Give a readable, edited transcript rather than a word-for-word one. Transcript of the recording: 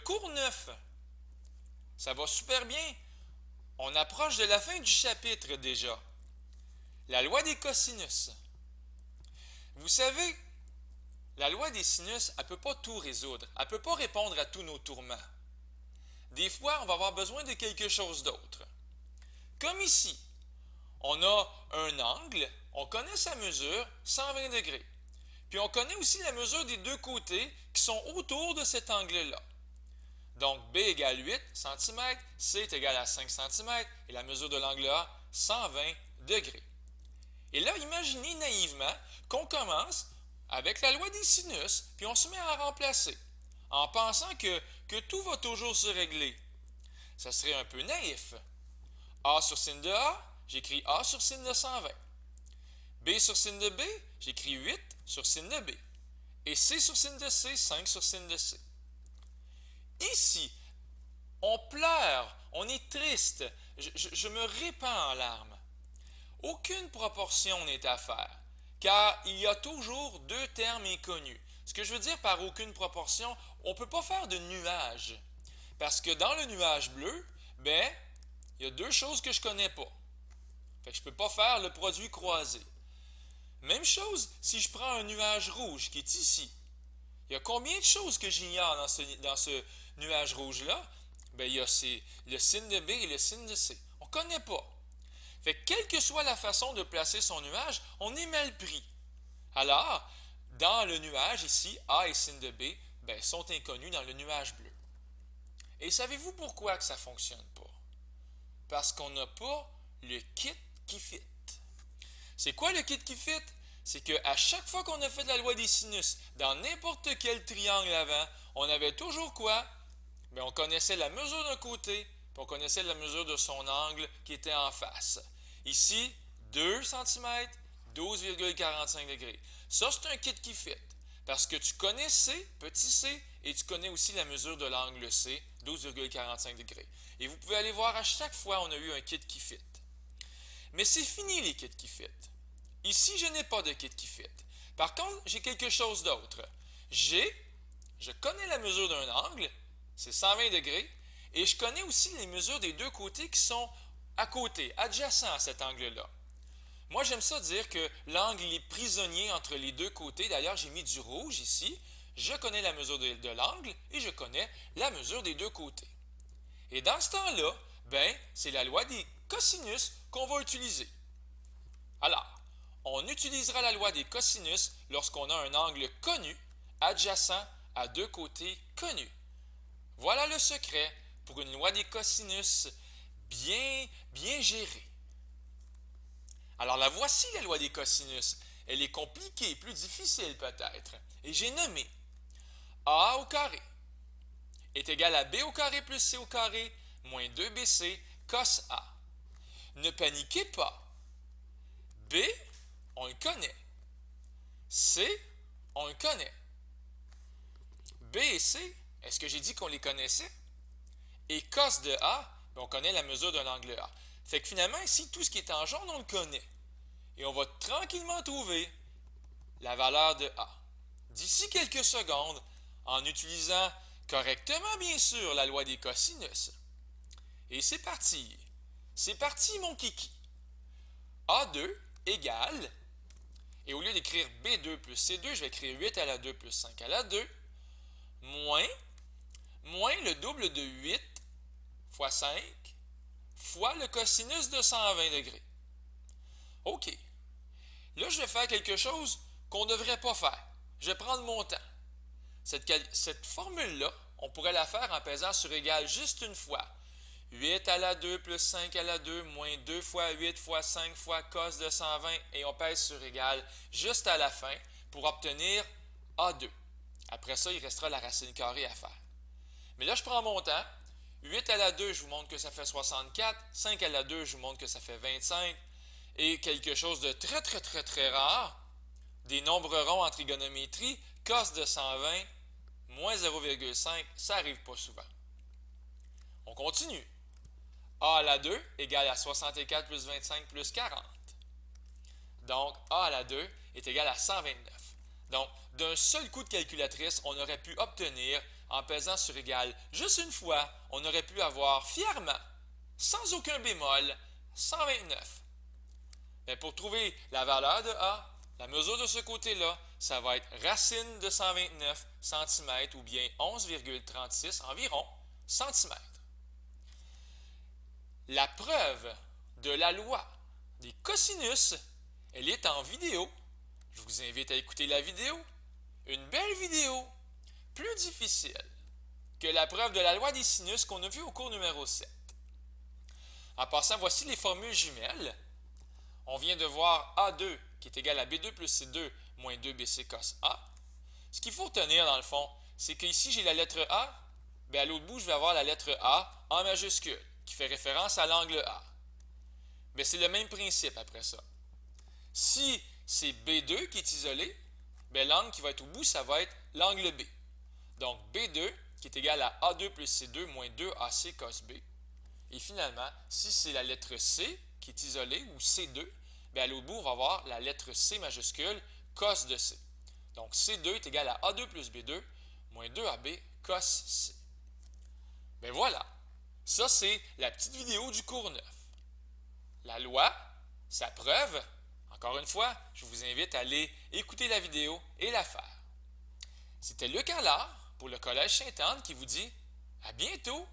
cours 9. Ça va super bien. On approche de la fin du chapitre déjà. La loi des cosinus. Vous savez, la loi des sinus, elle ne peut pas tout résoudre. Elle ne peut pas répondre à tous nos tourments. Des fois, on va avoir besoin de quelque chose d'autre. Comme ici, on a un angle, on connaît sa mesure, 120 degrés. Puis on connaît aussi la mesure des deux côtés qui sont autour de cet angle-là. Donc B égale 8 cm, C est égal à 5 cm et la mesure de l'angle A, 120 degrés. Et là, imaginez naïvement qu'on commence avec la loi des sinus, puis on se met à remplacer, en pensant que tout va toujours se régler. Ça serait un peu naïf. A sur sin de A, j'écris A sur sin de 120. B sur sin de B, j'écris 8 sur sin de B. Et C sur sin de C, 5 sur sin de C. Ici, on pleure, on est triste, je me répands en larmes. Aucune proportion n'est à faire, car il y a toujours deux termes inconnus. Ce que je veux dire par aucune proportion, on ne peut pas faire de nuage. Parce que dans le nuage bleu, il y a deux choses que je ne connais pas. Fait que je ne peux pas faire le produit croisé. Même chose si je prends un nuage rouge qui est ici. Il y a combien de choses que j'ignore dans ce nuage rouge-là? Il y a le signe de B et le signe de C. On ne connaît pas. Fait que quelle que soit la façon de placer son nuage, on est mal pris. Alors, dans le nuage ici, A et signe de B sont inconnus dans le nuage bleu. Et savez-vous pourquoi que ça ne fonctionne pas? Parce qu'on n'a pas le kit qui fit. C'est quoi le kit qui fit? C'est qu'à chaque fois qu'on a fait de la loi des sinus, dans n'importe quel triangle avant, on avait toujours quoi? On connaissait la mesure d'un côté, puis on connaissait la mesure de son angle qui était en face. Ici, 2 cm, 12,45 degrés. Ça, c'est un kit qui fit. Parce que tu connais C, petit c, et tu connais aussi la mesure de l'angle C, 12,45 degrés. Et vous pouvez aller voir, à chaque fois, on a eu un kit qui fit. Mais c'est fini les kits qui fit. Ici, je n'ai pas de kit qui fit. Par contre, j'ai quelque chose d'autre. Je connais la mesure d'un angle, c'est 120 degrés, et je connais aussi les mesures des deux côtés qui sont à côté, adjacents à cet angle-là. Moi, j'aime ça dire que l'angle est prisonnier entre les deux côtés. D'ailleurs, j'ai mis du rouge ici. Je connais la mesure de l'angle et je connais la mesure des deux côtés. Et dans ce temps-là, c'est la loi des cosinus qu'on va utiliser. Alors, on utilisera la loi des cosinus lorsqu'on a un angle connu, adjacent à deux côtés connus. Voilà le secret pour une loi des cosinus bien gérée. Alors la voici la loi des cosinus. Elle est compliquée, plus difficile peut-être. Et j'ai nommé A au carré est égal à B au carré plus C au carré moins 2BC cos A. Ne paniquez pas. B, on le connaît. C, on le connaît. B et C, est-ce que j'ai dit qu'on les connaissait? Et cos de A, on connaît la mesure d'un angle A. Fait que finalement, ici, tout ce qui est en jaune, on le connaît. Et on va tranquillement trouver la valeur de A. D'ici quelques secondes, en utilisant correctement, bien sûr, la loi des cosinus. Et c'est parti. C'est parti, mon kiki. A2 égale, et au lieu d'écrire B2 plus C2, je vais écrire 8 à la 2 plus 5 à la 2, moins le double de 8 fois 5 fois le cosinus de 120 degrés. OK. Là, je vais faire quelque chose qu'on ne devrait pas faire. Je vais prendre mon temps. Cette formule-là, on pourrait la faire en pesant sur égal juste une fois. 8 à la 2 plus 5 à la 2 moins 2 fois 8 fois 5 fois cos de 120 et on pèse sur égal juste à la fin pour obtenir A2. Après ça, il restera la racine carrée à faire. Mais là, je prends mon temps. 8 à la 2, je vous montre que ça fait 64. 5 à la 2, je vous montre que ça fait 25. Et quelque chose de très rare, des nombres ronds en trigonométrie, cos de 120 moins 0,5, ça n'arrive pas souvent. On continue. A à la 2 égale à 64 plus 25 plus 40. Donc, A à la 2 est égal à 129. Donc, d'un seul coup de calculatrice, on aurait pu obtenir en pesant sur égal juste une fois, on aurait pu avoir fièrement, sans aucun bémol, 129. Mais pour trouver la valeur de A, la mesure de ce côté-là, ça va être racine de 129 cm ou bien 11,36 environ centimètres. La preuve de la loi des cosinus, elle est en vidéo. Je vous invite à écouter la vidéo. Une belle vidéo, plus difficile que la preuve de la loi des sinus qu'on a vue au cours numéro 7. En passant, voici les formules jumelles. On vient de voir A2 qui est égal à B2 plus C2 moins 2BC cos A. Ce qu'il faut retenir dans le fond, c'est qu'ici j'ai la lettre A, bien à l'autre bout je vais avoir la lettre A en majuscule, qui fait référence à l'angle A. Mais c'est le même principe après ça. Si c'est B2 qui est isolé, bien l'angle qui va être au bout, ça va être l'angle B. Donc B2 qui est égal à A2 plus C2 moins 2AC cos B. Et finalement, si c'est la lettre C qui est isolée, ou C2, bien à l'autre bout, on va avoir la lettre C majuscule cos de C. Donc C2 est égal à A2 plus B2 moins 2AB cos C. Bien voilà, ça c'est la petite vidéo du cours 9. La loi, sa preuve, encore une fois, je vous invite à aller écouter la vidéo et la faire. C'était Luc Allard pour le Collège Sainte-Anne qui vous dit à bientôt!